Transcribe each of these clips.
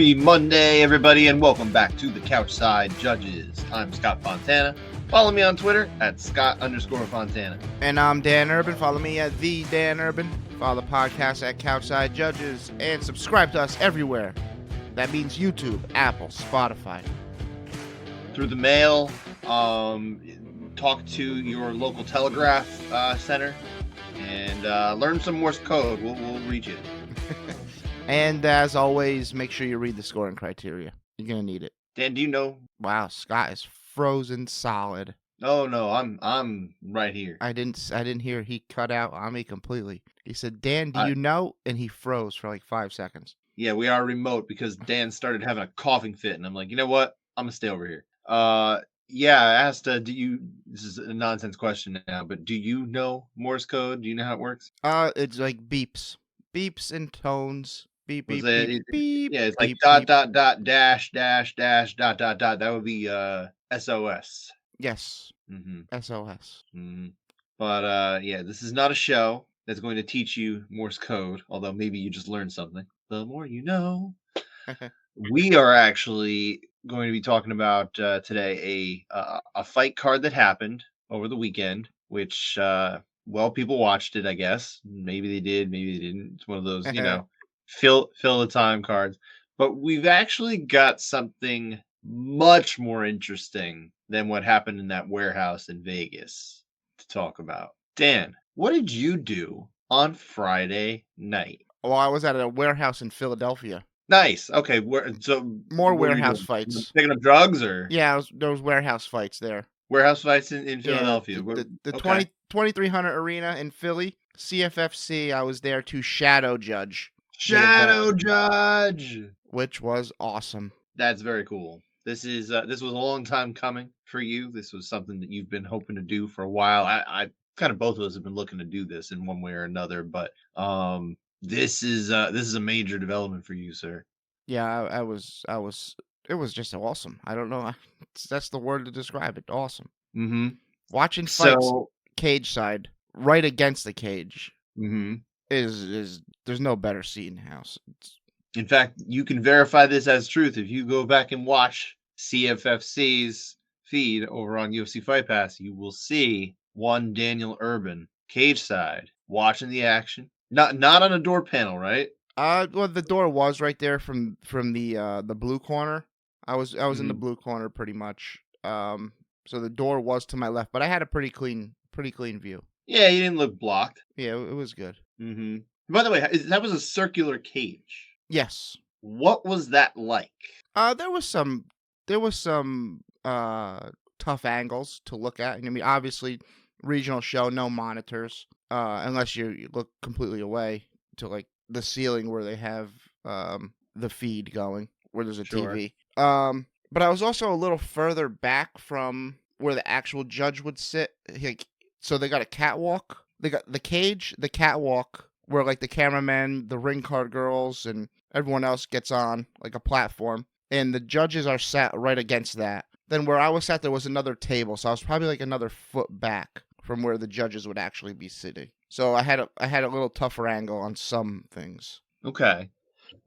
Happy Monday, everybody, and welcome back to the Couchside Judges. I'm Scott Fontana. Follow me on Twitter at Scott_Fontana. And I'm Dan Urban. Follow me at the Dan Urban. Follow the podcast at Couchside Judges. And subscribe to us everywhere. That means YouTube, Apple, Spotify. Through the mail, talk to your local telegraph center, and learn some Morse code. We'll read you. And as always, make sure you read the scoring criteria. You're going to need it. Dan, do you know? Wow, Scott is frozen solid. Oh no, I'm right here. I didn't hear. He cut out on me completely. He said, "Dan, do you know?" And he froze for like 5 seconds. Yeah, we are remote because Dan started having a coughing fit, and I'm like, you know what? I'm gonna stay over here. Yeah, I asked, do you? This is a nonsense question now, but do you know Morse code? Do you know how it works? It's like beeps and tones. Beep, beep, Was beep, beep. Yeah, it's like beep, dot, beep. dot, dot, dash, dash, dash, dot, dot, dot. That would be SOS. Yes. Mm-hmm. SOS. Mm-hmm. But yeah, this is not a show that's going to teach you Morse code, although maybe you just learned something. The more you know. We are actually going to be talking about today a fight card that happened over the weekend, which people watched it, I guess. Maybe they did, maybe they didn't. It's one of those, fill the time cards. But we've actually got something much more interesting than what happened in that warehouse in Vegas to talk about. Dan, what did you do on Friday night? Well, I was at a warehouse in Philadelphia. Nice. Okay. More warehouse fights. Picking up drugs, or there was warehouse fights there. Warehouse fights in Philadelphia. The 2300 Arena in Philly, CFFC. I was there to shadow judge. Shadow judge, which was awesome. That's very cool. This was a long time coming for you. This was something that you've been hoping to do for a while. I kind of both of us have been looking to do this in one way or another, but this is a major development for you, sir. Yeah, it was just awesome. I don't know. That's the word to describe it. Awesome. Mm-hmm. Watching fights cage side, right against the cage, is there's no better seat in the house. In fact, you can verify this as truth if you go back and watch CFFC's feed over on UFC Fight Pass. You will see one Daniel Urban cage side watching the action. Not on a door panel, right? Well, the door was right there from the blue corner. I was in the blue corner pretty much. So the door was to my left, but I had a pretty clean view. Yeah, you didn't look blocked. Yeah, it was good. Mm-hmm. By the way, that was a circular cage. Yes. What was that like? There was some tough angles to look at. I mean, obviously, regional show, no monitors, unless you look completely away to like the ceiling where they have the feed going, where there's a TV. But I was also a little further back from where the actual judge would sit. So they got a catwalk. They got the cage, the catwalk, where like the cameraman, the ring card girls, and everyone else gets on like a platform. And the judges are sat right against that. Then where I was sat, there was another table. So I was probably like another foot back from where the judges would actually be sitting. So I had a little tougher angle on some things. Okay.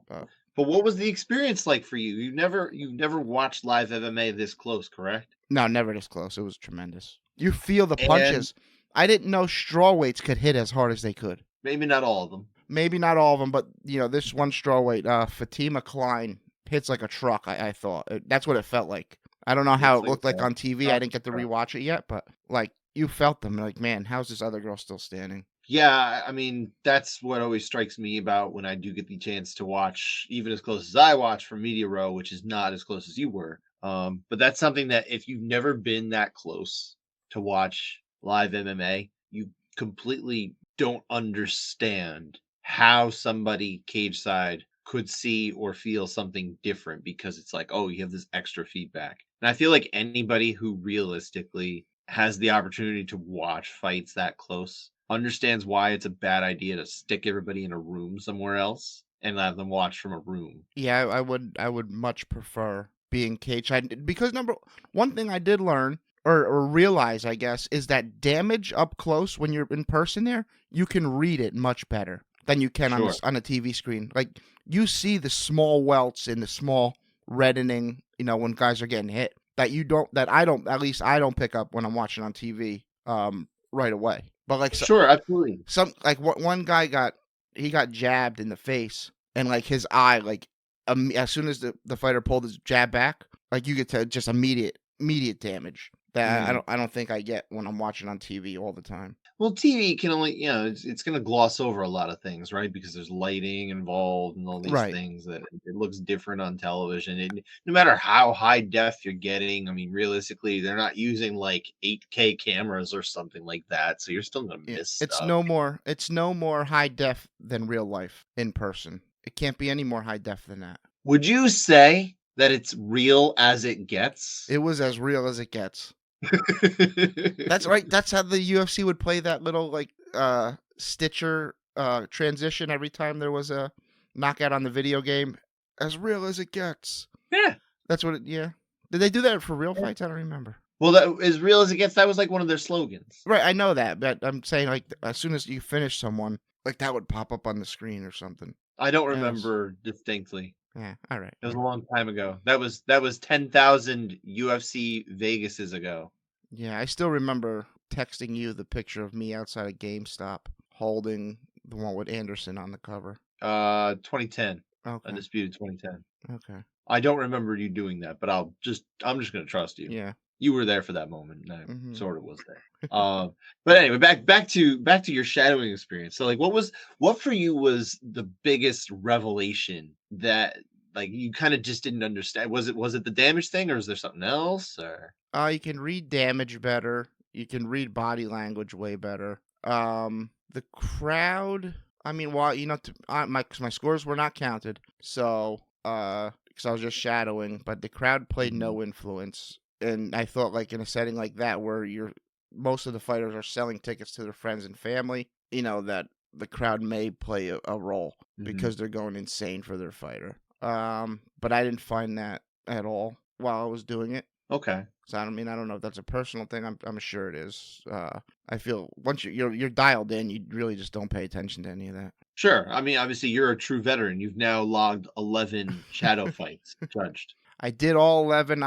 But what was the experience like for you? You've never watched live MMA this close, correct? No, never this close. It was tremendous. You feel the punches. I didn't know strawweights could hit as hard as they could. Maybe not all of them. But this one strawweight, Fatima Klein, hits like a truck. I thought that's what it felt like. I don't know how it looked like on TV. I didn't get to rewatch it yet, but like you felt them. Like, man, how's this other girl still standing? Yeah, I mean, that's what always strikes me about when I do get the chance to watch, even as close as I watch from Media Row, which is not as close as you were. But that's something that if you've never been that close to watch live MMA, you completely don't understand how somebody cage side could see or feel something different, because it's like, oh, you have this extra feedback. And I feel like anybody who realistically has the opportunity to watch fights that close understands why it's a bad idea to stick everybody in a room somewhere else and have them watch from a room. Yeah, I would much prefer being cage side, because one thing I did learn or realize, I guess, is that damage up close when you're in person there, you can read it much better. than you can Sure. on a TV screen. Like you see the small welts and the small reddening, when guys are getting hit that I don't, at least I don't pick up when I'm watching on TV right away. But like Sure, absolutely. one guy got jabbed in the face, and like his eye, like as soon as the fighter pulled his jab back, like you get to just immediate damage that I don't think I get when I'm watching on TV all the time. Well, TV can only, it's going to gloss over a lot of things, right? Because there's lighting involved and all these Right. things that it looks different on television. And no matter how high def you're getting, I mean, realistically, they're not using like 8K cameras or something like that. So you're still going to miss It's stuff. no more high def than real life in person. It can't be any more high def than that. Would you say that it's real as it gets? It was as real as it gets. That's right. That's how the UFC would play that little like Stitcher transition every time there was a knockout on the video game. As real as it gets. Yeah. That's what it. Yeah. Did they do that for real fights? I don't remember. Well, that as real as it gets. That was like one of their slogans. Right. I know that, but I'm saying like as soon as you finish someone, like that would pop up on the screen or something. I don't remember distinctly. Yeah. All right. It was a long time ago. That was 10,000 UFC Vegases ago. Yeah, I still remember texting you the picture of me outside of GameStop holding the one with Anderson on the cover. 2010. Okay. Undisputed 2010. Okay. I don't remember you doing that, but I'm just going to trust you. Yeah. You were there for that moment, and I sort of was there. But anyway, back to your shadowing experience. So like what for you was the biggest revelation that like you kind of just didn't understand? Was it the damage thing, or is there something else? Or you can read damage better. You can read body language way better. The crowd. I mean, well, my scores were not counted, so because I was just shadowing, but the crowd played no influence, and I thought like in a setting like that where most of the fighters are selling tickets to their friends and family, that the crowd may play a role because they're going insane for their fighter. But I didn't find that at all while I was doing it. okay. So I don't know if that's a personal thing. I'm sure it is. I feel once you're dialed in, you really just don't pay attention to any of that. Sure. I mean, obviously, you're a true veteran. You've now logged 11 shadow fights judged. I did all 11.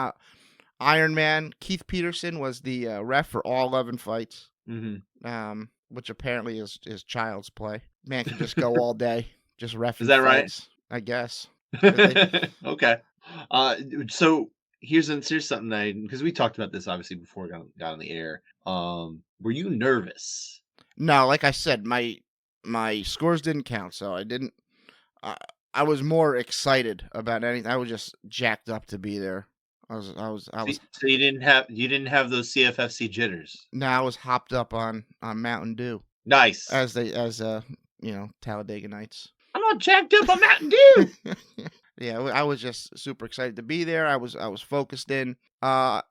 Iron Man Keith Peterson was the ref for all 11 fights. Which apparently is child's play. Man can just go all day, just ref. Is that fights, right? I guess. Okay. So here's something because we talked about this obviously before we got on the air. Were you nervous? No, like I said, my scores didn't count, so I didn't. I was more excited about anything. I was just jacked up to be there. I was. So you didn't have those CFFC jitters. No, I was hopped up on Mountain Dew. Nice. As Talladega Nights. I'm all jacked up on Mountain Dew. Yeah, I was just super excited to be there. I was focused in. Probably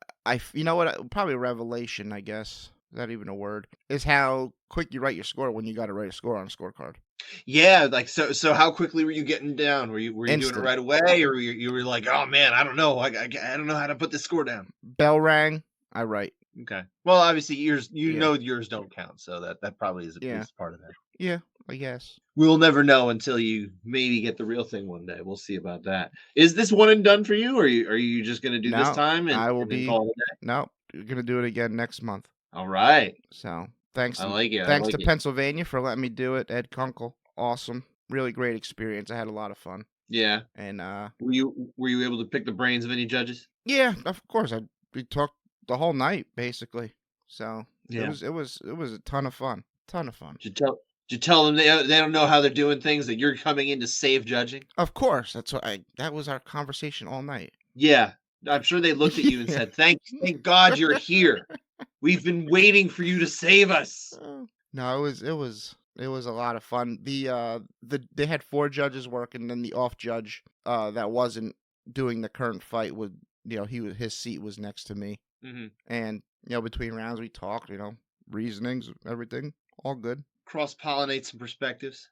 a revelation, I guess. Is that even a word? Is how quick you write your score when you got to write a score on a scorecard. Yeah, like so. How quickly were you getting down? Were you doing it right away, or you were like, oh man, I don't know, I don't know how to put this score down. Bell rang, I write. Okay. Well, obviously yours, yours don't count, so that probably is part of that. Yeah, I guess. We'll never know until you maybe get the real thing one day. We'll see about that. Is this one and done for you, or are you just going to do this time? And I will be. Call it a day? No, you're going to do it again next month. All right. So thanks. I like it. Thanks to Pennsylvania for letting me do it. Ed Kunkel, awesome, really great experience. I had a lot of fun. Yeah. And were you able to pick the brains of any judges? Yeah, of course. We talked the whole night basically. So yeah, it was a ton of fun. Did you tell them they don't know how they're doing things, that you're coming in to save judging? Of course. That's what that was our conversation all night. Yeah. I'm sure they looked at you and said, thank God you're here. We've been waiting for you to save us. No, it was a lot of fun. They had 4 judges working, and then the off judge that wasn't doing the current fight would, his seat was next to me. And between rounds we talked, reasonings, everything, all good. Cross-pollinate some perspectives.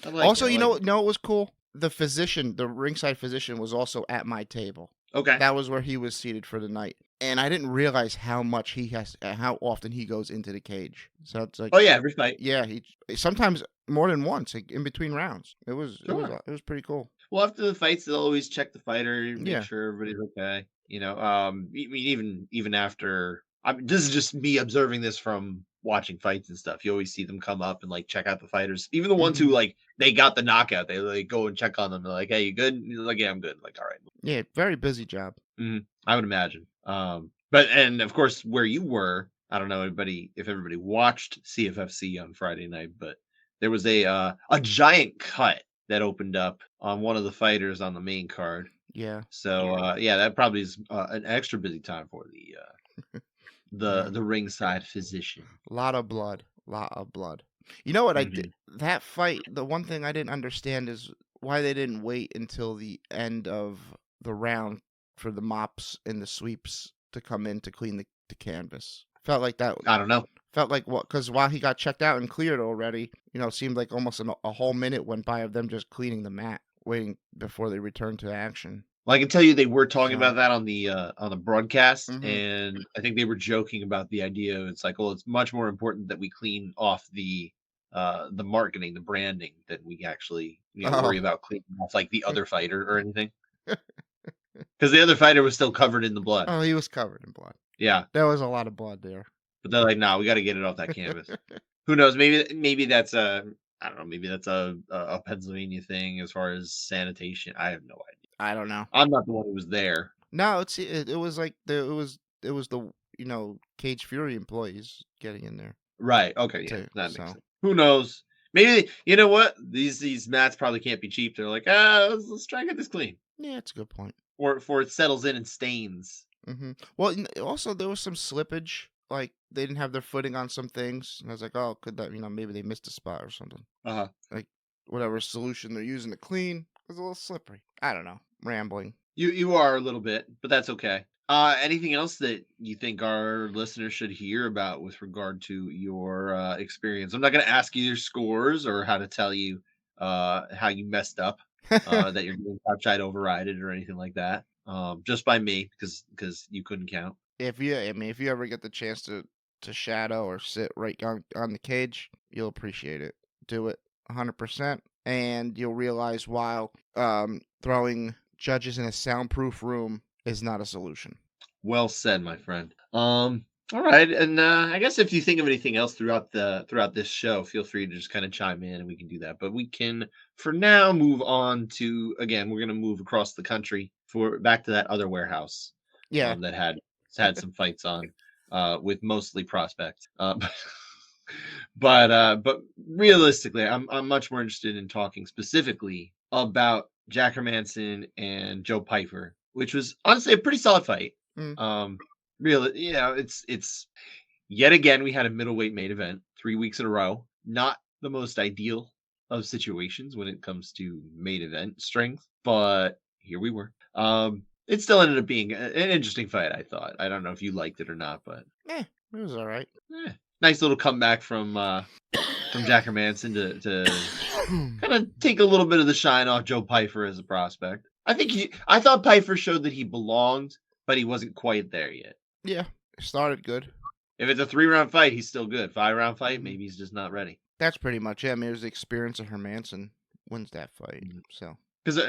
Also, it was cool. The ringside physician was also at my table. Okay. That was where he was seated for the night. and I didn't realize how much how often he goes into the cage. So it's like, oh yeah, every fight. yeah, he sometimes more than once, like, in between rounds. It was Sure. it was pretty cool. Well, after the fights, they'll always check the fighter, make Yeah. sure everybody's okay. I mean, even after, I mean, this is just me observing this from watching fights and stuff. You always see them come up and like check out the fighters, even the ones who like they got the knockout. They like go and check on them. They're like, "Hey, you good?" And you're like, "Yeah, I'm good." Like, all right. Yeah, very busy job. I would imagine. But and of course, where you were, I don't know if everybody watched CFFC on Friday night, but there was a giant cut that opened up on one of the fighters on the main card. Yeah. So yeah, that probably is an extra busy time for the ringside physician. A lot of blood. You know what I did? That fight, the one thing I didn't understand is why they didn't wait until the end of the round for the mops and the sweeps to come in to clean the canvas. Felt like that. I don't know. Felt like what? Because while he got checked out and cleared already, it seemed like almost a whole minute went by of them just cleaning the mat, waiting before they returned to action. Well, I can tell you they were talking about that on the broadcast, and I think they were joking about the idea. It's like, well, it's much more important that we clean off the marketing, the branding, than we actually worry about cleaning off like the other fighter or anything. Because the other fighter was still covered in the blood. Oh, he was covered in blood. Yeah, there was a lot of blood there. But they're like, "No, we got to get it off that canvas." Who knows? Maybe that's I don't know. Maybe that's a Pennsylvania thing as far as sanitation. I have no idea. I don't know. I'm not the one who was there. No, it was like it was the Cage Fury employees getting in there. Right. Okay. Yeah. That makes sense. Who knows? Maybe you know what? These mats probably can't be cheap. They're like, let's try and get this clean. Yeah, that's a good point. Or it settles in and stains. Well, also there was some slippage. Like they didn't have their footing on some things, and I was like, oh, could that maybe they missed a spot or something. Like whatever solution they're using to clean was a little slippery. I don't know. Rambling. You are a little bit, but that's okay. Anything else that you think our listeners should hear about with regard to your experience? I'm not going to ask you your scores or how to tell you how you messed up, that you're doing Couchside overrided or anything like that. Just by me, because you couldn't count. If you ever get the chance to shadow or sit right on the cage, you'll appreciate it. Do it 100%, and you'll realize while throwing judges in a soundproof room is not a solution. Well said, my friend. All right, and I guess if you think of anything else throughout this show, feel free to just kind of chime in, and we can do that. But we can, for now, move on to again. We're going to move across the country back to that other warehouse. Yeah, that had some fights on, with mostly prospects. But realistically, I'm much more interested in talking specifically about Jack Hermansson and Joe Pyfer, which was honestly a pretty solid fight. Really, it's yet again we had a middleweight main event 3 weeks in a row. Not the most ideal of situations when it comes to main event strength, but here we were. It still ended up being an interesting fight, I thought. I don't know if you liked it or not, but it was all right. Nice little comeback from Jack Hermansson to kind of take a little bit of the shine off Joe Pyfer as a prospect. I thought Pyfer showed that he belonged, but he wasn't quite there yet. Yeah, started good. If it's a 3-round fight, he's still good. 5-round fight, maybe he's just not ready. That's pretty much it. I mean, it was the experience of Hermansson wins that fight. So because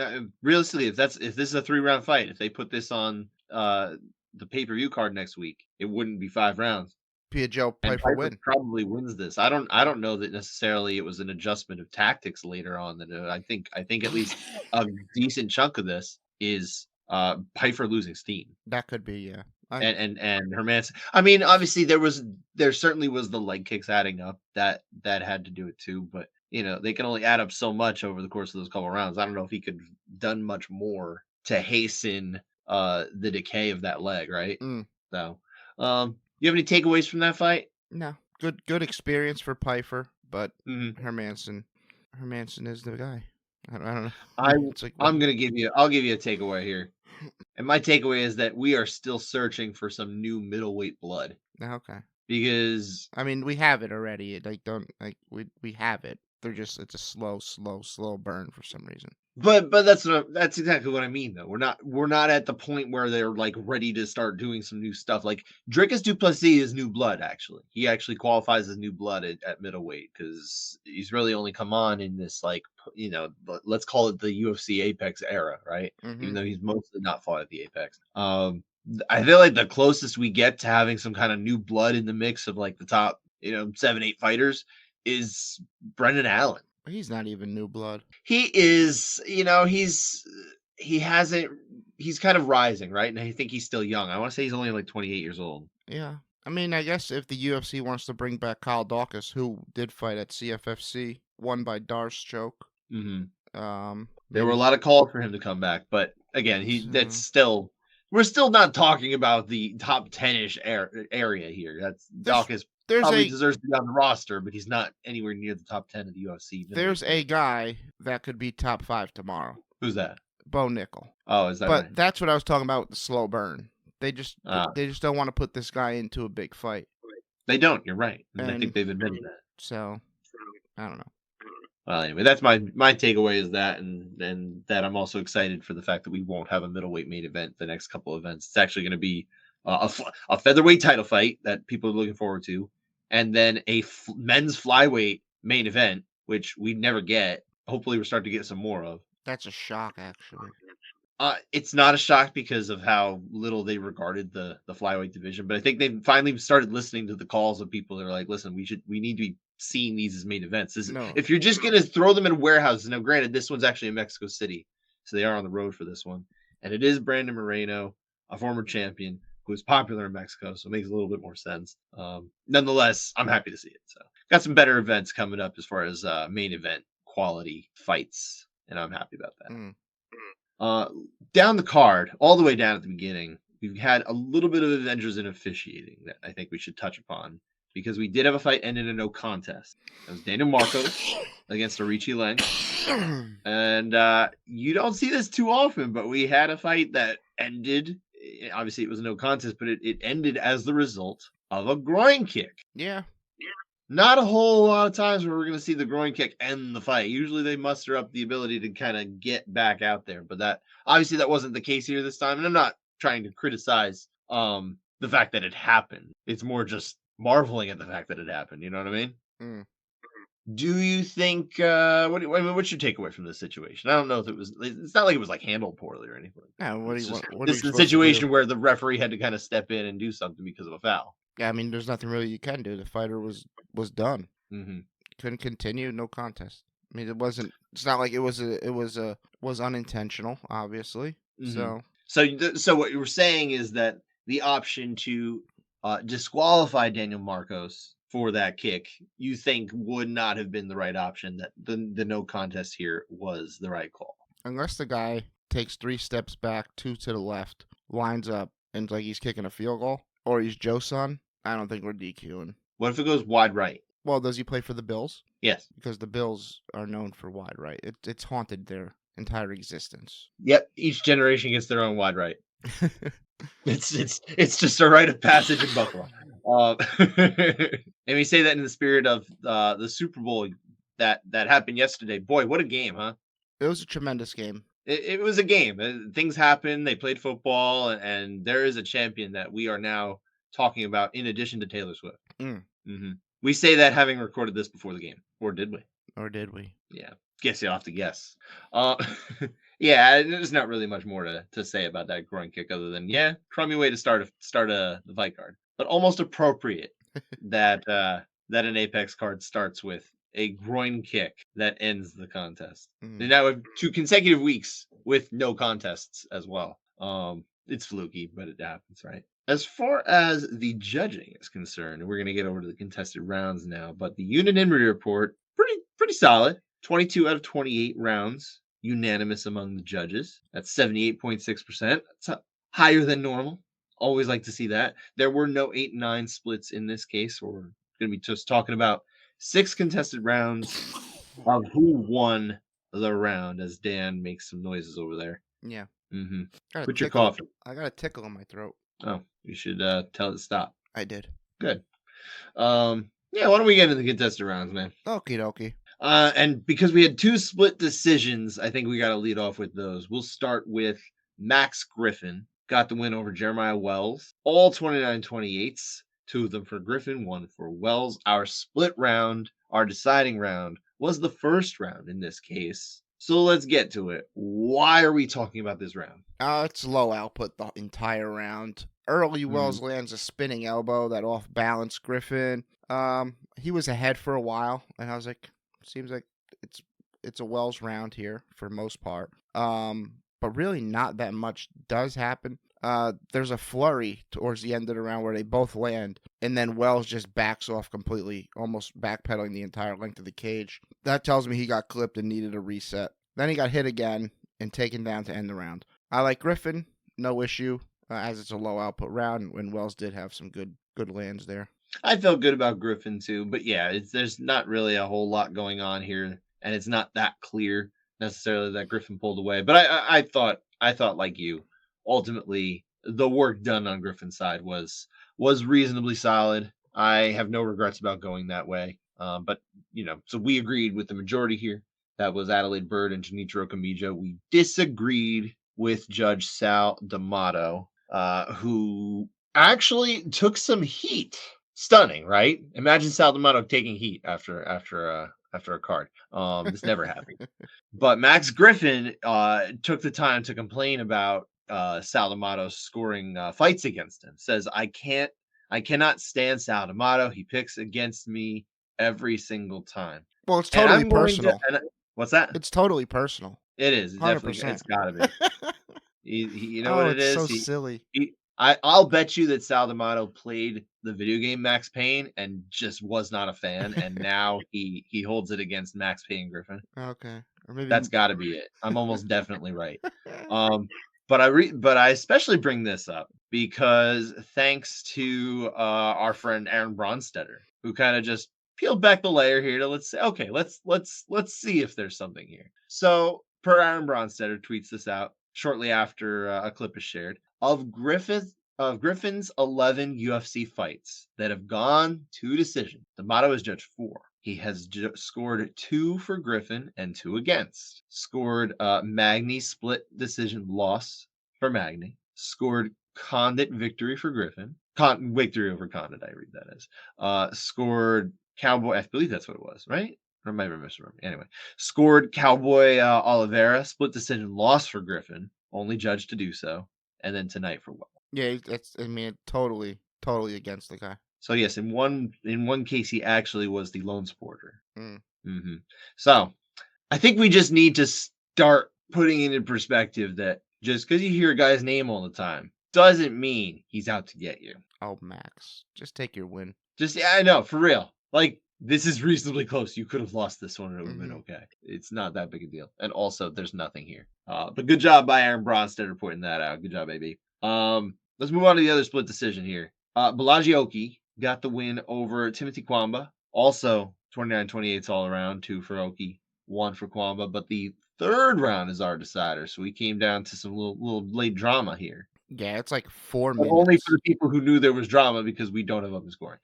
realistically, if this is a 3-round fight, if they put this on the pay-per-view card next week, it wouldn't be 5 rounds. Be a Joe Pyfer win. Probably wins this. I don't know that necessarily it was an adjustment of tactics later on. That I think at least a decent chunk of this is Pyfer losing steam. That could be, yeah. And Hermansson. I mean, obviously there certainly was the leg kicks adding up that had to do it too. But they can only add up so much over the course of those couple of rounds. I don't know if he could have done much more to hasten the decay of that leg, right? So, you have any takeaways from that fight? No. Good experience for Pyfer, but Hermansson is the guy. I don't know. I'll give you a takeaway here. And my takeaway is that we are still searching for some new middleweight blood. Okay. Because I mean, we have it already. We have it. It's a slow burn for some reason. But that's exactly what I mean though. We're not at the point where they're like ready to start doing some new stuff. Like Dricus du Plessis is new blood. Actually, he actually qualifies as new blood at middleweight because he's really only come on in this like let's call it the UFC Apex era, right? Even though he's mostly not fought at the Apex. I feel like the closest we get to having some kind of new blood in the mix of like the top 7-8 fighters is Brendan Allen. He's not even new blood. He is, he's kind of rising, right? And I think he's still young. I want to say he's only like 28 years old. Yeah. I mean, I guess if the UFC wants to bring back Kyle Dawkins, who did fight at CFFC, won by Darce choke. There were a lot of calls for him to come back, but again, we're still not talking about the top 10-ish area here. That's Dawkins probably deserves to be on the roster, but he's not anywhere near the top 10 of the UFC. There's a guy that could be top 5 tomorrow. Who's that? Bo Nickel. Oh, is that But right? That's what I was talking about with the slow burn. They just don't want to put this guy into a big fight. They don't. You're right. And I think they've admitted that. So, I don't know. Well, anyway, that's my takeaway is that, and that I'm also excited for the fact that we won't have a middleweight main event the next couple of events. It's actually going to be a featherweight title fight that people are looking forward to, and then a men's flyweight main event, which we never get. Hopefully, we're starting to get some more of. That's a shock, actually. It's not a shock because of how little they regarded the flyweight division, but I think they finally started listening to the calls of people that are like, listen, we need to be seeing these as main events. If you're just going to throw them in warehouses, now granted, this one's actually in Mexico City, so they are on the road for this one, and it is Brandon Moreno, a former champion who is popular in Mexico, so it makes a little bit more sense. Nonetheless, I'm happy to see it. So got some better events coming up as far as main event quality fights, and I'm happy about that. Down the card, all the way down at the beginning, we've had a little bit of Avengers in officiating that I think we should touch upon, because we did have a fight end in a no contest. It was Daniel Marcos against Arichi Lang. And you don't see this too often, but we had a fight that ended, obviously it was a no contest, but it ended as the result of a groin kick. Yeah. Not a whole lot of times where we're going to see the groin kick end the fight. Usually they muster up the ability to kind of get back out there, but that wasn't the case here this time. And I'm not trying to criticize the fact that it happened. It's more just marveling at the fact that it happened. You know what I mean? Do you think what's your takeaway from this situation? I don't know if it's not like it was like handled poorly or anything. No, this is a situation where the referee had to kind of step in and do something because of a foul. Yeah, I mean, there's nothing really you can do. The fighter was done. Mm-hmm. Couldn't continue. No contest. I mean, it's not like it was unintentional, obviously. Mm-hmm. So what you were saying is that the option to disqualify Daniel Marcos for that kick, you think would not have been the right option, that the no contest here was the right call. Unless the guy takes 3 steps back, 2 to the left, lines up, and like he's kicking a field goal, or he's Joe Son, I don't think we're DQing. What if it goes wide right? Well, does he play for the Bills? Yes. Because the Bills are known for wide right. It's haunted their entire existence. Yep. Each generation gets their own wide right. It's just a rite of passage in Buffalo. And we say that in the spirit of the Super Bowl that happened yesterday. Boy, what a game, huh? It was a tremendous game. It was a game. Things happened. They played football, and there is a champion that we are now talking about in addition to Taylor Swift. Mm-hmm. We say that having recorded this before the game. Or did we? Yeah. Guess you'll have to guess. Yeah, there's not really much more to say about that groin kick other than, crummy way to start the fight card. But almost appropriate that an Apex card starts with a groin kick that ends the contest. And now we have 2 consecutive weeks with no contests as well. It's fluky, but it happens, right? As far as the judging is concerned, we're going to get over to the contested rounds now, but the unanimity report, pretty solid. 22 out of 28 rounds, unanimous among the judges. That's 78.6%. That's higher than normal. Always like to see that. There were no 8-9 splits in this case. We're going to be just talking about 6 contested rounds of who won the round, as Dan makes some noises over there. Yeah. Mm-hmm. Quit your coughing. I got a tickle in my throat. Oh, you should tell it to stop. I did. Good. Why don't we get into the contested rounds, man? Okie dokie. And because we had 2 split decisions, I think we got to lead off with those. We'll start with Max Griffin got the win over Jeremiah Wells, all 29-28s, 2 of them for Griffin, 1 for Wells. Our split round, our deciding round, was the first round in this case. So let's get to it. Why are we talking about this round? It's low output the entire round. Early Wells lands a spinning elbow that off-balance Griffin. He was ahead for a while, and I was like, seems like it's a Wells round here for most part. But really not that much does happen. There's a flurry towards the end of the round where they both land, and then Wells just backs off completely, almost backpedaling the entire length of the cage. That tells me he got clipped and needed a reset. Then he got hit again and taken down to end the round. I like Griffin, no issue, as it's a low output round, and Wells did have some good lands there. I felt good about Griffin too, but yeah, there's not really a whole lot going on here, and it's not that clear necessarily that Griffin pulled away. But I thought like you, ultimately the work done on Griffin's side was reasonably solid. I have no regrets about going that way. But so we agreed with the majority here. That was Adelaide Bird and Junichiro Kamijo. We disagreed with Judge Sal D'Amato, who actually took some heat. Stunning, right? Imagine Sal D'Amato taking heat after a card. This never happened. But Max Griffin took the time to complain about Sal D'Amato scoring fights against him. Says, I cannot stand Sal D'Amato. He picks against me every single time. Well, it's totally personal. What's that? It's totally personal. It is. Definitely. It's gotta be. You know what it is? So silly. I'll bet you that Sal D'Amato played the video game Max Payne and just was not a fan, and now he holds it against Max Payne Griffin. Okay, or maybe that's got to be it. I'm almost definitely right. But I especially bring this up because thanks to our friend Aaron Bronstetter, who kind of just peeled back the layer here to let's see if there's something here. So per Aaron Bronstetter tweets this out shortly after a clip is shared. Of Griffin's 11 UFC fights that have gone to decision, D'Amato has judged 4. He has scored 2 for Griffin and 2 against. Scored Magny split decision loss for Magny. Scored Condit victory for Griffin. Victory over Condit, I read that as. Scored Cowboy, I believe that's what it was, right? Or might have misremembered. Anyway, scored Cowboy Oliveira split decision loss for Griffin. Only judge to do so. And then tonight for Wells. Yeah, totally against the guy. So yes, in one case, he actually was the lone supporter. So I think we just need to start putting it in perspective that just because you hear a guy's name all the time doesn't mean he's out to get you. Oh, Max, just take your win. I know, for real. Like, this is reasonably close. You could have lost this one and it would have been okay. It's not that big a deal. And also, there's nothing here. But good job by Aaron Bronstetter pointing that out. Good job, baby. Let's move on to the other split decision here. Balaji Oki got the win over Timothy Kwamba. Also, 29-28 all around. 2 for Oki, 1 for Kwamba. But the third round is our decider. So we came down to some little late drama here. Yeah, it's like 4 minutes. Only for the people who knew there was drama because we don't have open scoring.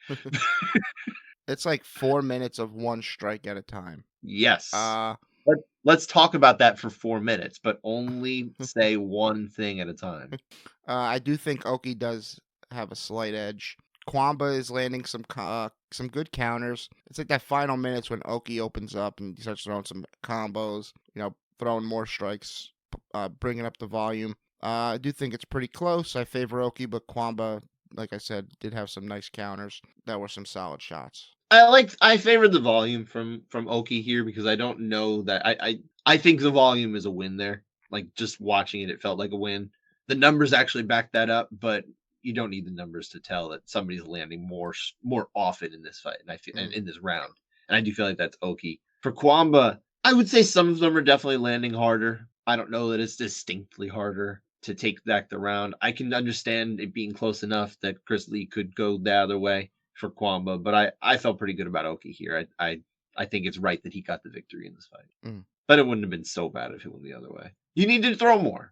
It's like 4 minutes of one strike at a time. Yes. Let's talk about that for 4 minutes, but only say one thing at a time. I do think Oki does have a slight edge. Kwamba is landing some good counters. It's like that final minutes when Oki opens up and starts throwing some combos, throwing more strikes, bringing up the volume. I do think it's pretty close. I favor Oki, but Kwamba, like I said, did have some nice counters that were some solid shots. I favored the volume from Oki here because I don't know that I think the volume is a win there. Like just watching it felt like a win. The numbers actually back that up, but you don't need the numbers to tell that somebody's landing more often in this fight, and I feel in this round. And I do feel like that's Oki. For Kwamba, I would say some of them are definitely landing harder. I don't know that it's distinctly harder to take back the round. I can understand it being close enough that Chris Lee could go the other way for Kwamba, but I felt pretty good about Oki here. I think it's right that he got the victory in this fight. But it wouldn't have been so bad if he went the other way. You need to throw more.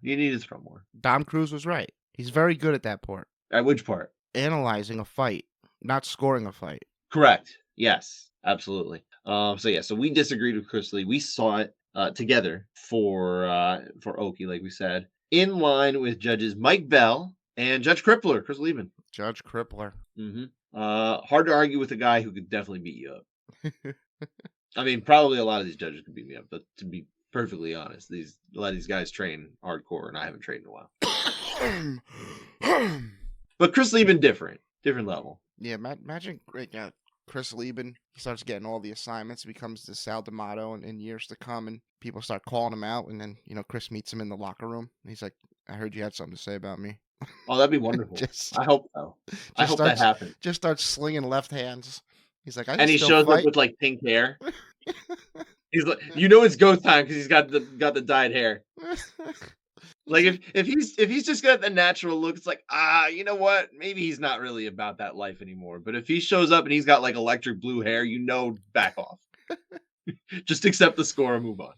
Dom Cruz was right. He's very good at that part. At which part? Analyzing a fight, not scoring a fight. Correct. Yes, absolutely. So we disagreed with Chris Lee. We saw it together for Oki, like we said, in line with judges Mike Bell and Judge Crippler, Chris Lieben. Judge Crippler. Mm-hmm. Hard to argue with a guy who could definitely beat you up. I mean, probably a lot of these judges could beat me up, but to be perfectly honest, a lot of these guys train hardcore, and I haven't trained in a while. But Chris Lieben, different level. Yeah, imagine Chris Lieben. He starts getting all the assignments, becomes the Sal D'Amato in years to come, and people start calling him out. And then Chris meets him in the locker room, and he's like, "I heard you had something to say about me." Oh, that'd be wonderful. I hope so. I hope that happens. Just starts slinging left hands. He's like, and he shows up with like pink hair. He's like, it's go time because he's got the dyed hair. Like if he's just got the natural look, it's like, you know what? Maybe he's not really about that life anymore. But if he shows up and he's got like electric blue hair, back off. Just accept the score and move on.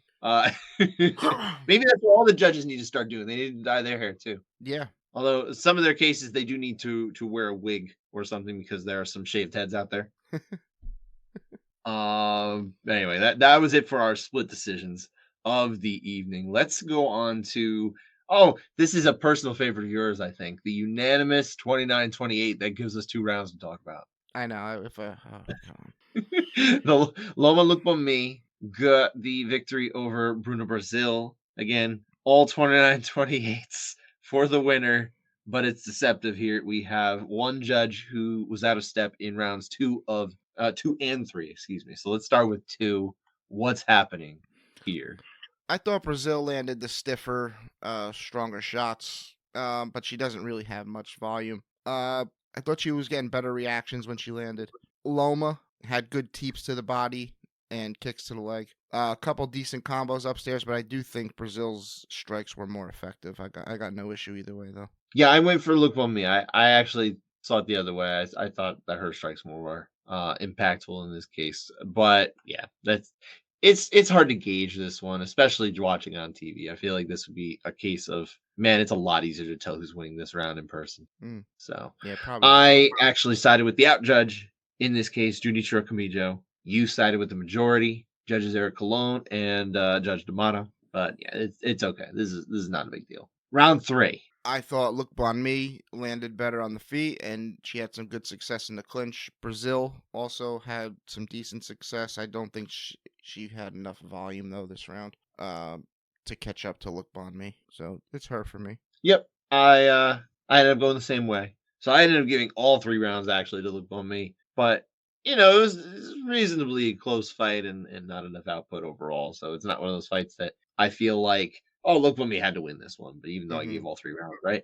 Maybe that's what all the judges need to start doing. They need to dye their hair too. Yeah. Although some of their cases they do need to wear a wig or something because there are some shaved heads out there. Anyway, that was it for our split decisions of the evening. Let's go on to this is a personal favorite of yours, I think. The unanimous 29-28 that gives us 2 rounds to talk about. I know. The Loma Lookboonmee got the victory over Bruno Brazil. Again, all 29-28s for the winner, but it's deceptive here. We have one judge who was out of step in rounds 2 and 3, excuse me. So let's start with 2. What's happening here? I thought Brazil landed the stiffer, stronger shots, but she doesn't really have much volume. I thought she was getting better reactions when she landed. Loma had good teeps to the body and kicks to the leg. A couple decent combos upstairs, but I do think Brazil's strikes were more effective. I got no issue either way, though. Yeah, I went for Lookboonmee. I actually saw it the other way. I thought that her strikes were impactful in this case. But yeah, it's hard to gauge this one, especially watching on TV. I feel like this would be a case of, man, it's a lot easier to tell who's winning this round in person. So yeah, probably. I actually sided with the out judge in this case, Junichiro Kamijo. You sided with the majority, judges Eric Colon and Judge D'Amato. But yeah, it's okay. This is not a big deal. Round 3. I thought Lookboonmee landed better on the feet, and she had some good success in the clinch. Brazil also had some decent success. I don't think she had enough volume, though, this round to catch up to Lookboonmee. So it's her for me. Yep. I ended up going the same way. So I ended up giving all 3 rounds, actually, to Lookboonmee. But, it was reasonably close fight and not enough output overall. So it's not one of those fights that I feel like, Lookboonmee had to win this one. But even though I gave all 3 rounds, right?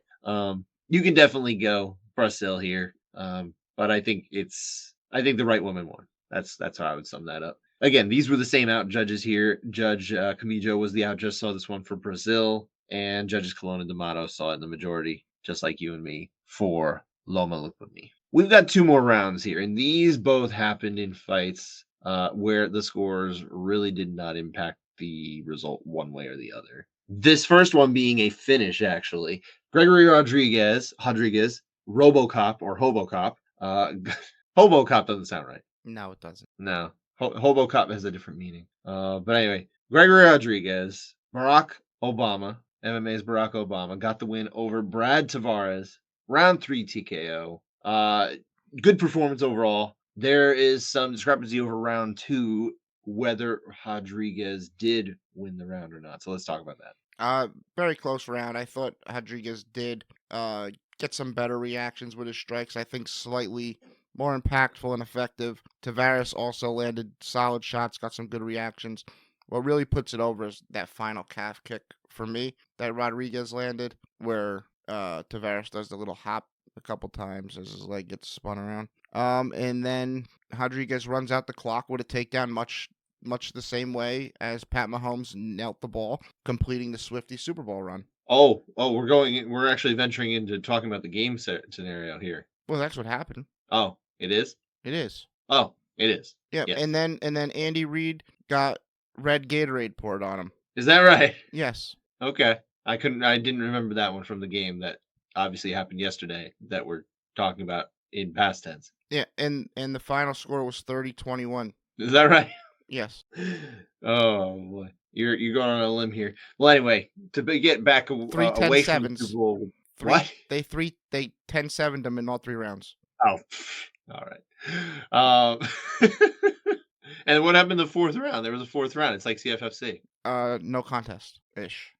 You can definitely go Brazil here. But I think the right woman won. That's how I would sum that up. Again, these were the same out judges here. Judge Kamijo was the out judge, saw this one for Brazil, and judges Colon and D'Amato saw it in the majority, just like you and me, for Loma Lookboonmee. We've got 2 more rounds here, and these both happened in fights where the scores really did not impact the result one way or the other. This first one being a finish, actually. Gregory Rodriguez, Robocop or Hobocop. Hobocop doesn't sound right. No, it doesn't. No. Hobocop has a different meaning. But anyway, Gregory Rodriguez, Barack Obama, MMA's Barack Obama, got the win over Brad Tavares. Round 3 TKO. Good performance overall. There is some discrepancy over round 2 whether Rodriguez did win the round or not. So let's talk about that. Very close round. I thought Rodriguez did get some better reactions with his strikes. I think slightly more impactful and effective. Tavares also landed solid shots, got some good reactions. What really puts it over is that final calf kick for me that Rodriguez landed, where Tavares does the little hop a couple times as his leg gets spun around. And then Rodriguez runs out the clock with a takedown much the same way as Pat Mahomes knelt the ball, completing the Swifty Super Bowl run. We're actually venturing into talking about the game scenario here. Well, that's what happened. Oh, it is? It is. Oh, it is. Yeah, yes. And then Andy Reid got red Gatorade poured on him. Is that right? Yes. Okay. I didn't remember that one from the game that obviously happened yesterday that we're talking about in past tense. Yeah, and the final score was 30-21. Is that right? Yes. Oh boy, you're going on a limb here. Well, anyway, to get back away from the Super Bowl. What? They 10-7'd them in all 3 rounds. Oh, all right. And what happened in the 4th round? There was a 4th round. It's like CFFC. No contest ish.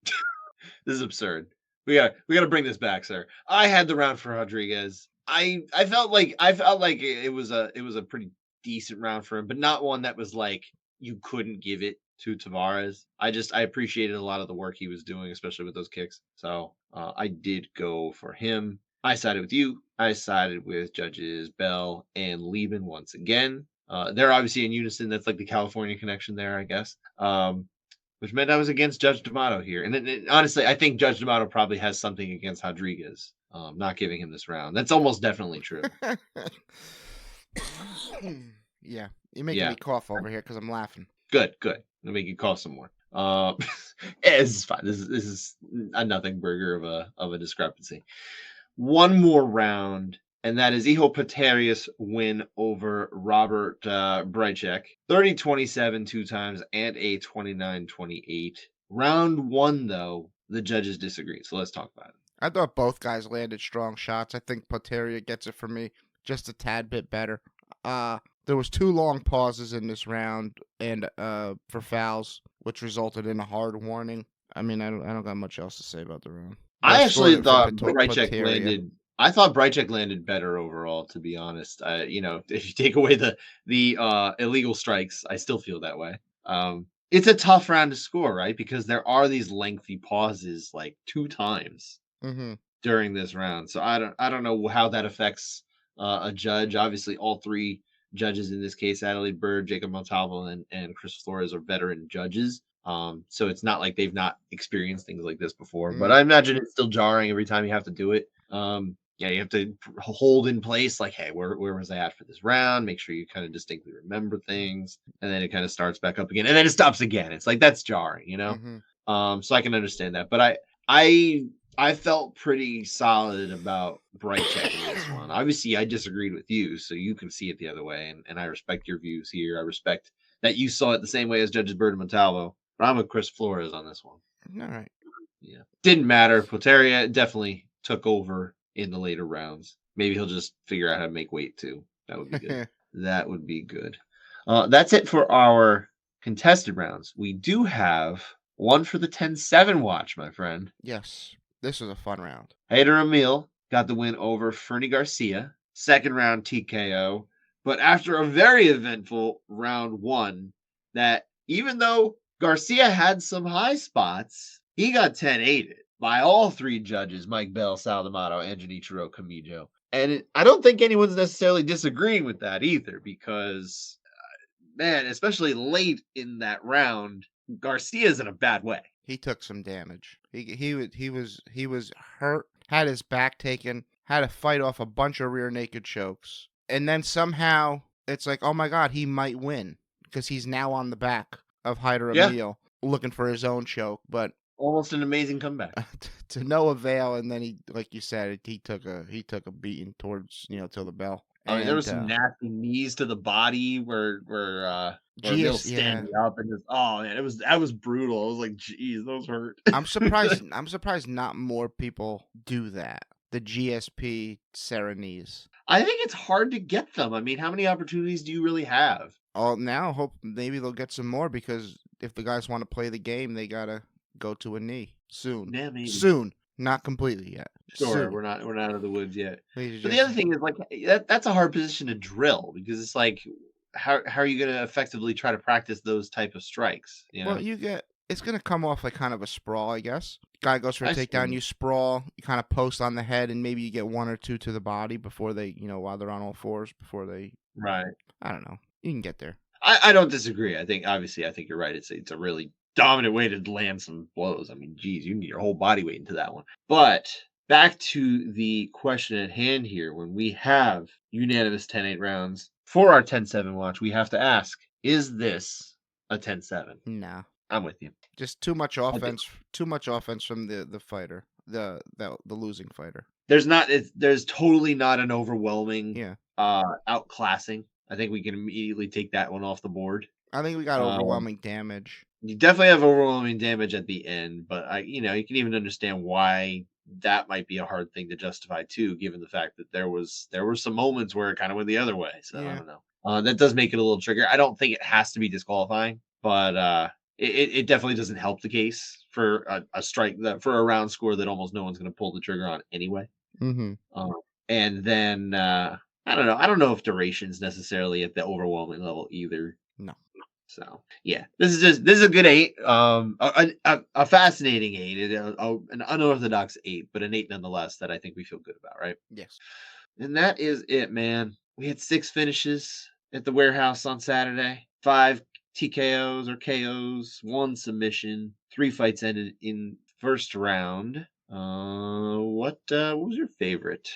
This is absurd. We got to bring this back, sir. I had the round for Rodriguez. I felt like it was a pretty decent round for him, but not one that was like you couldn't give it to Tavares. I appreciated a lot of the work he was doing, especially with those kicks. So I did go for him. I sided with you. I sided with Judges Bell and Lieben once again. They're obviously in unison. That's like the California connection there, I guess. Which meant I was against Judge D'Amato here. And honestly, I think Judge D'Amato probably has something against Rodriguez, not giving him this round. That's almost definitely true. Yeah. You're making me cough over here because I'm laughing. Good. I'll make you cough some more. This is fine. This is a nothing burger of a discrepancy. One more round, and that is Iho Peterius win over Robert Brycek. 30-27 2 times and a 29-28. Round 1, though, the judges disagreed. So let's talk about it. I thought both guys landed strong shots. I think Peteria gets it for me just a tad bit better. There was 2 long pauses in this round and for fouls, which resulted in a hard warning. I mean, I don't got much else to say about the round. I actually thought Brycek landed. I thought Brycek landed better overall, to be honest. If you take away the illegal strikes, I still feel that way. It's a tough round to score, right? Because there are these lengthy pauses, like 2 times during this round. So I don't know how that affects a judge. Obviously, all 3 judges in this case, Adelaide Bird, Jacob Montalvo, and Chris Flores, are veteran judges. So it's not like they've not experienced things like this before, but I imagine it's still jarring every time you have to do it. You have to hold in place like, hey, where was I at for this round? Make sure you kind of distinctly remember things, and then it kind of starts back up again, and then it stops again. It's like that's jarring, So I can understand that, but I felt pretty solid about Brycek in this one. Obviously, I disagreed with you, so you can see it the other way, and I respect your views here. I respect that you saw it the same way as Judges Bird and Montalvo. But I'm with Chris Flores on this one. All right. Yeah. Didn't matter. Poteria definitely took over in the later rounds. Maybe he'll just figure out how to make weight too. That would be good. That would be good. That's it for our contested rounds. We do have one for the 10-7 watch, my friend. Yes. This was a fun round. Hader Emil got the win over Fernie Garcia. 2nd round TKO. But after a very eventful round 1, that even though Garcia had some high spots, he got 10-8'd by all 3 judges, Mike Bell, Sal D'Amato, and Genichiro Kamijo. And I don't think anyone's necessarily disagreeing with that either, because, man, especially late in that round, Garcia's in a bad way. He took some damage. He was hurt, had his back taken, had to fight off a bunch of rear naked chokes. And then somehow it's like, oh my God, he might win because he's now on the back of Hader Emil looking for his own choke. But almost an amazing comeback to no avail. And then he, like you said, he took a beating towards to the bell. I mean, there was some nasty knees to the body where Emil standing up and just that was brutal. I was like, geez, those hurt. I'm surprised not more people do that. The GSP Sarah knees. I think it's hard to get them. I mean, how many opportunities do you really have? Oh, now hope maybe they'll get some more, because if the guys want to play the game, they gotta go to a knee soon. Yeah, maybe. Soon, not completely yet. Sure, soon. We're not out of the woods yet. But the other thing is, like, that's a hard position to drill, because it's like, how are you going to effectively try to practice those type of strikes? Well, it's going to come off like kind of a sprawl, I guess. Guy goes for a takedown, you sprawl, you kind of post on the head, and maybe you get 1 or 2 to the body before they, while they're on all fours, before they. Right. I don't know. You can get there. I don't disagree. I think you're right. It's a really dominant way to land some blows. I mean, geez, you need your whole body weight into that one. But back to the question at hand here. When we have unanimous 10-8 rounds for our 10-7 watch, we have to ask, is this a 10-7? No. I'm with you. Just too much offense. Too much offense from the fighter, the losing fighter. There's totally not an overwhelming outclassing. I think we can immediately take that one off the board. I think we got overwhelming damage. You definitely have overwhelming damage at the end, but you can even understand why that might be a hard thing to justify too, given the fact that there were some moments where it kind of went the other way. So I don't know. That does make it a little trigger. I don't think it has to be disqualifying, but it definitely doesn't help the case for a strike for a round score that almost no one's going to pull the trigger on anyway. Mm-hmm. And then I don't know. I don't know if duration's necessarily at the overwhelming level either. No. So yeah, this is a good 8. A fascinating 8, an unorthodox 8, but an 8 nonetheless that I think we feel good about, right? Yes. And that is it, man. We had 6 finishes at the warehouse on Saturday. 5 TKOs or KOs, 1 submission, 3 fights ended in first round. What was your favorite?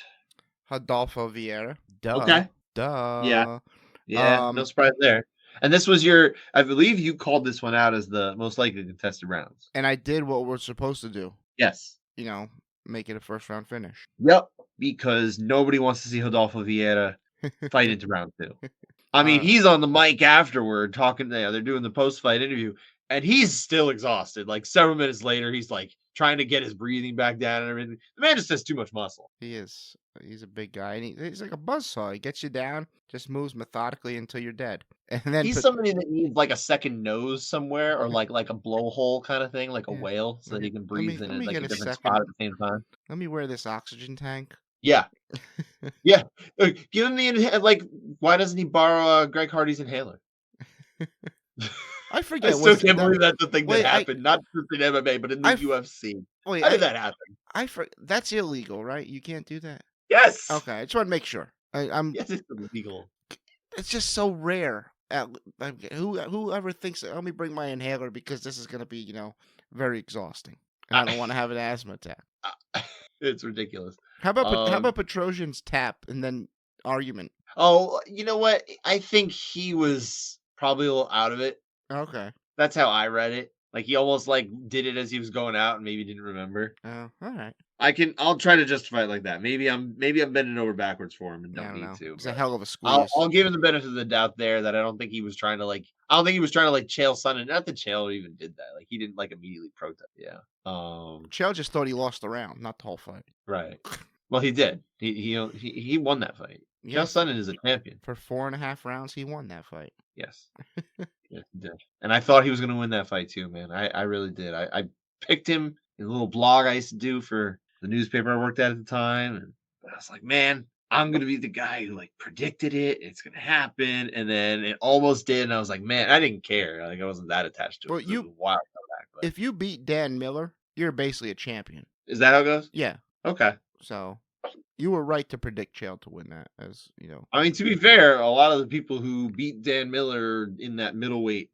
Rodolfo Vieira. Duh. Okay. Duh. Yeah. No surprise there. And this was I believe you called this one out as the most likely contested rounds. And I did what we're supposed to do. Yes. Make it a first round finish. Yep. Because nobody wants to see Rodolfo Vieira fight into round 2. I mean, he's on the mic afterward talking. They're doing the post-fight interview, and he's still exhausted. Like several minutes later, he's like trying to get his breathing back down and everything. The man just has too much muscle. He is. He's a big guy, and he's like a buzzsaw. He gets you down, just moves methodically until you're dead. And then he's somebody that needs like a second nose somewhere, or like a blowhole kind of thing, like a whale, so that he can breathe in like a different spot at the same time. Let me wear this oxygen tank. Yeah. Yeah. Give him the why doesn't he borrow Greg Hardy's inhaler? I forget. I still can't believe that's the thing that happened. Not just in MMA, but in the UFC. How did that happen? That's illegal, right? You can't do that. Yes. Okay, I just want to make sure. Yes, it's illegal. It's just so rare. Whoever thinks let me bring my inhaler because this is going to be very exhausting, and I don't want to have an asthma attack. It's ridiculous. How about Petrosian's tap and then argument? Oh, you know what? I think he was probably a little out of it. Okay. That's how I read it. Like he almost did it as he was going out and maybe didn't remember. Oh, all right. I'll try to justify it like that. Maybe I'm bending over backwards for him and don't need to. It's a hell of a squeeze. I'll give him the benefit of the doubt there that I don't think he was trying to Chael Sonnen. Not that Chael even did that. Like he didn't immediately protest. Yeah. Chael just thought he lost the round, not the whole fight. Right. Well, he did. He won that fight. Yes. Chael Sonnen is a champion. For 4.5 rounds, he won that fight. Yes. Yes, he did. And I thought he was going to win that fight too, man. I really did. I picked him in a little blog I used to do for the newspaper I worked at the time, and I was like, man, I'm gonna be the guy who predicted it. It's gonna happen, and then it almost did. And I was like, man, I didn't care. I wasn't that attached to it. It was a wild comeback, but if you beat Dan Miller, you're basically a champion. Is that how it goes? Yeah. Okay. So you were right to predict Chael to win that, as you know. I mean, to be fair, a lot of the people who beat Dan Miller in that middleweight,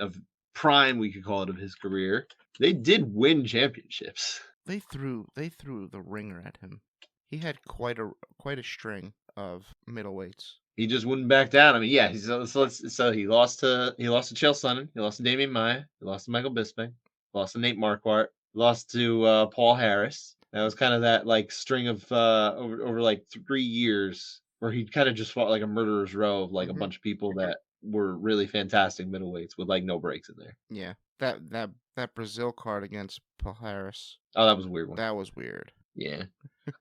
of prime, we could call it, of his career, they did win championships. They threw the ringer at him. He had quite a string of middleweights. He just wouldn't back down. I mean, yeah. So he lost to Chael Sonnen. He lost to Damian Maia. He lost to Michael Bisping. Lost to Nate Marquardt. Lost to Paul Harris. That was kind of that string of over 3 years where he kind of just fought like a murderer's row of a bunch of people that were really fantastic middleweights with no breaks in there. Yeah, that Brazil card against Paul Harris. Oh, that was a weird one. That was weird. Yeah.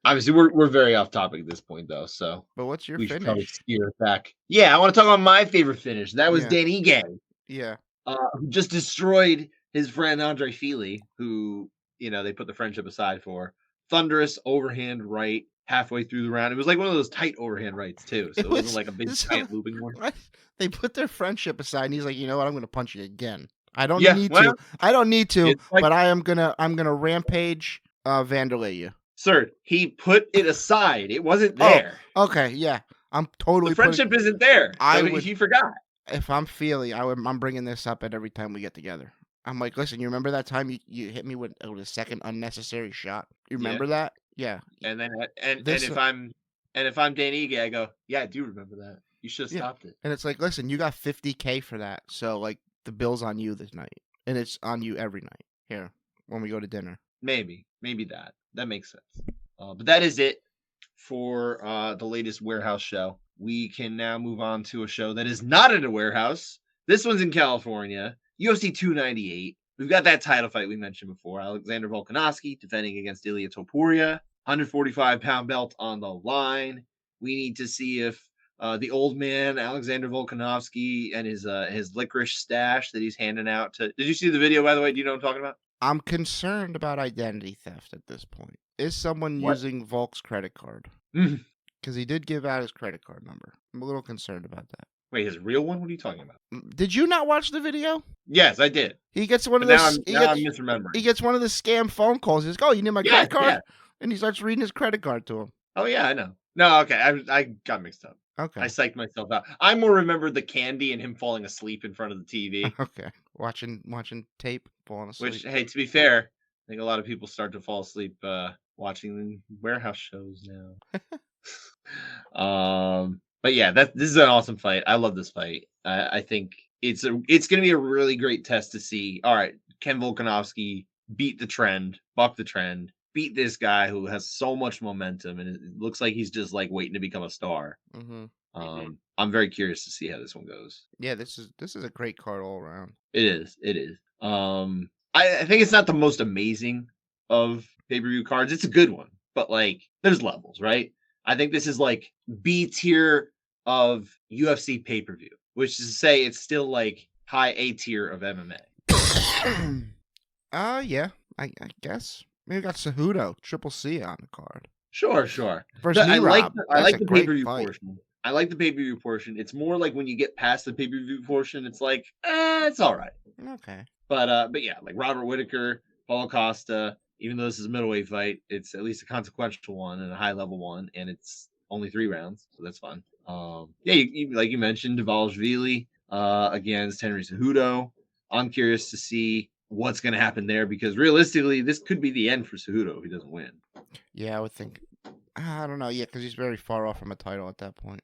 Obviously, we're very off topic at this point, though. So, but what's your we finish? Should probably steer it back. Yeah, I want to talk about my favorite finish. That was Dan Ige. Yeah. Who just destroyed his friend Andre Fili, who they put the friendship aside for. Thunderous overhand right halfway through the round. It was one of those tight overhand rights too. So it wasn't a big giant looping one. They put their friendship aside, and he's like, you know what? I'm going to punch you again. I don't need to. I don't need to, but I'm gonna rampage Vanderlei you. Sir, he put it aside. It wasn't there. Oh, okay, yeah. I'm totally. The friendship isn't there. If you forgot. If I'm Feely, I'm bringing this up at every time we get together. I'm like, listen, you remember that time you hit me with a second unnecessary shot? You remember that? Yeah. And then if I'm Dan Ige, I go, yeah, I do remember that. You should have stopped it. And it's like, listen, you got $50K for that, so the bill's on you this night, and it's on you every night here when we go to dinner. Maybe that makes sense. But that is it for the latest warehouse show. We can now move on to a show that is not at a warehouse, This one's in California. UFC 298. We've got that title fight we mentioned before. Alexander Volkanovski defending against Ilia Topuria. 145-pound belt on the line. We need to see if the old man Alexander Volkanovski and his licorice stash that he's handing out to. Did you see the video, by the way? Do you know what I'm talking about? I'm concerned about identity theft at this point. Is someone using Volk's credit card? Because he did give out his credit card number. I'm a little concerned about that. Wait, his real one? What are you talking about? Did you not watch the video? Yes, I did. He gets one of those. I'm misremembering. He gets one of the scam phone calls. He goes, "Oh, you need my credit card?" Yeah. And he starts reading his credit card to him. Oh yeah, I know. No, okay, I got mixed up. Okay, I psyched myself out. I more remember the candy and him falling asleep in front of the TV. Okay, watching tape, falling asleep. Which, hey, to be fair, I think a lot of people start to fall asleep watching warehouse shows now. But yeah, this is an awesome fight. I love this fight. I think it's going to be a really great test to see. All right, can Volkanovski beat the trend, buck the trend, beat this guy who has so much momentum, and it looks like he's just like waiting to become a star. I'm very curious to see how this one goes. Yeah, this is a great card all around. It is. I think it's not the most amazing of pay-per-view cards. It's a good one, but like there's levels, right? I think this is like B tier of UFC pay-per-view, which is to say it's still like high A tier of MMA. Yeah, I guess. Maybe we got Cejudo, Triple C on the card. Sure. I like the pay-per-view portion. I like the pay-per-view portion. It's more like when you get past the pay-per-view portion, it's like, it's all right. Okay. But yeah, like Robert Whittaker, Paulo Costa, even though this is a middleweight fight, it's at least a consequential one and a high-level one, and it's only 3 rounds, so that's fun. Yeah, like you mentioned, Dvalishvili against Henry Cejudo. I'm curious to see what's going to happen there, because realistically, this could be the end for Cejudo if he doesn't win. Yeah, I would think. I don't know. Yeah, because he's very far off from a title at that point.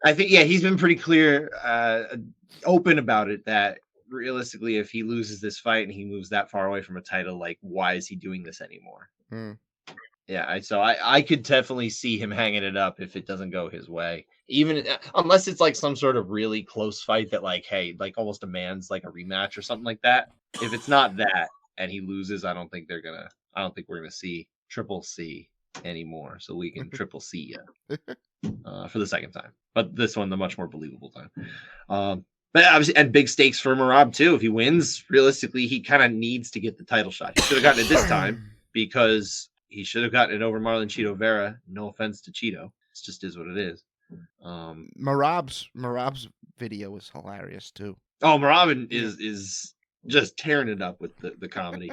I think, yeah, he's been pretty clear, open about it, that realistically, if he loses this fight and he moves that far away from a title, like, why is he doing this anymore? Yeah, so I could definitely see him hanging it up if it doesn't go his way. Even unless it's like some sort of really close fight that, like, hey, like almost demands like a rematch or something like that. If it's not that and he loses, I don't think we're gonna see Triple C anymore. So we can Triple C for the second time. But this one, the much more believable time. But obviously, and big stakes for Merab too. If he wins, realistically, he kind of needs to get the title shot. He should have gotten it this time because he should have gotten it over Marlon Cheeto Vera. No offense to Cheeto, it just is what it is. Merab's video was hilarious too. Oh, Merab is just tearing it up with the comedy.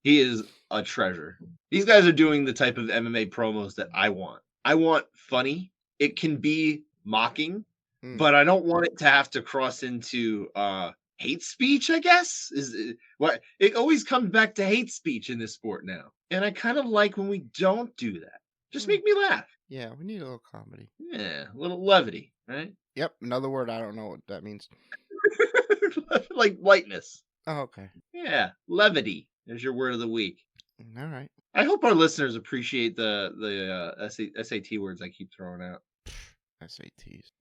He is a treasure. These guys are doing the type of MMA promos that I want. I want funny. It can be mocking, but I don't want it to have to cross into hate speech, I guess. What it always comes back to hate speech in this sport now. And I kind of like when we don't do that. Just make me laugh. Yeah, we need a little comedy. Yeah, a little levity, right? Yep, another word I don't know what that means. Like lightness. Oh, okay. Yeah, levity. There's your word of the week. All right. I hope our listeners appreciate the SAT words I keep throwing out. SATs.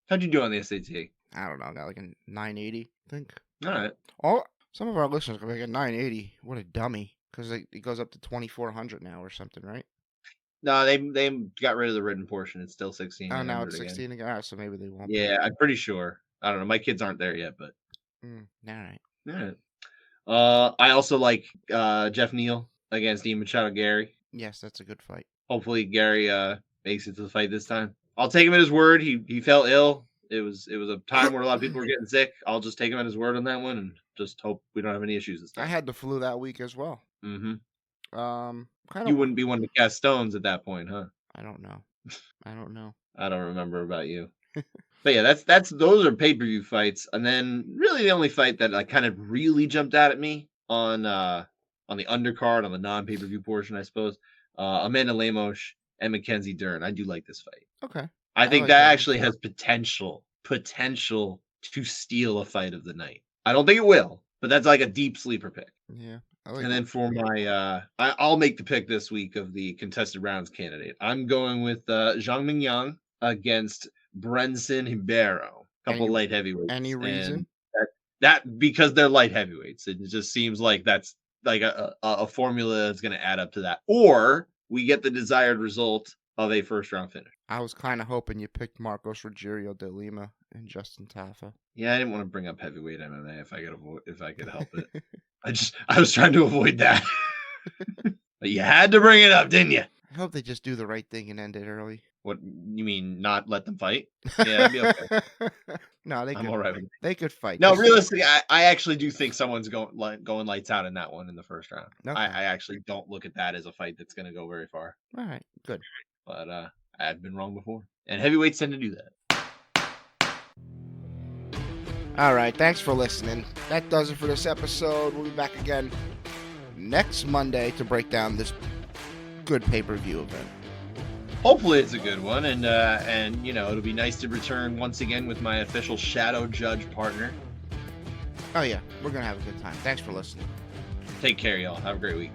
How'd you do on the SAT? I don't know. I got like a 980, I think. All right. Some of our listeners are like a 980. What a dummy. Because it goes up to 2,400 now or something, right? No, they got rid of the written portion. It's still 16. Oh, now it's 16 again. All right, so maybe they won't. Yeah, I'm pretty sure. I don't know. My kids aren't there yet, but. All right. All right. I also like Jeff Neal against Ian Machado Gary. Yes, that's a good fight. Hopefully Gary makes it to the fight this time. I'll take him at his word. He fell ill. It was a time where a lot of people were getting sick. I'll just take him at his word on that one and just hope we don't have any issues this time. I had the flu that week as well. You wouldn't be one to cast stones at that point, huh? I don't know. I don't remember about you. But yeah, those are pay-per-view fights. And then really the only fight that I kind of really jumped out at me on the undercard, on the non-pay-per-view portion, I suppose, Amanda Lemos and Mackenzie Dern. I do like this fight. Okay. I think like that actually has potential to steal a fight of the night. I don't think it will, but that's like a deep sleeper pick. Yeah. And then for my, I'll make the pick this week of the contested rounds candidate. I'm going with Zhang Mingyang against Brenson Ribeiro. couple light heavyweights. Any reason? That because they're light heavyweights. It just seems like that's like a formula that's going to add up to that. Or we get the desired result of a first-round finish. I was kind of hoping you picked Marcos Rogerio de Lima and Justin Tafa. Yeah, I didn't want to bring up heavyweight MMA if I could help it. I was trying to avoid that. But you had to bring it up, didn't you? I hope they just do the right thing and end it early. What you mean, not let them fight? Yeah, that'd be okay. No, I'm all right with it. They could fight. No, realistically, I actually do think someone's going lights out in that one in the first round. Okay. I actually don't look at that as a fight that's going to go very far. All right, good. But I've been wrong before, and heavyweights tend to do that. All right, thanks for listening. That does it for this episode. We'll be back again next Monday to break down this good pay-per-view event. Hopefully it's a good one, and it'll be nice to return once again with my official Shadow Judge partner. Oh yeah, we're gonna have a good time. Thanks for listening. Take care, y'all. Have a great week.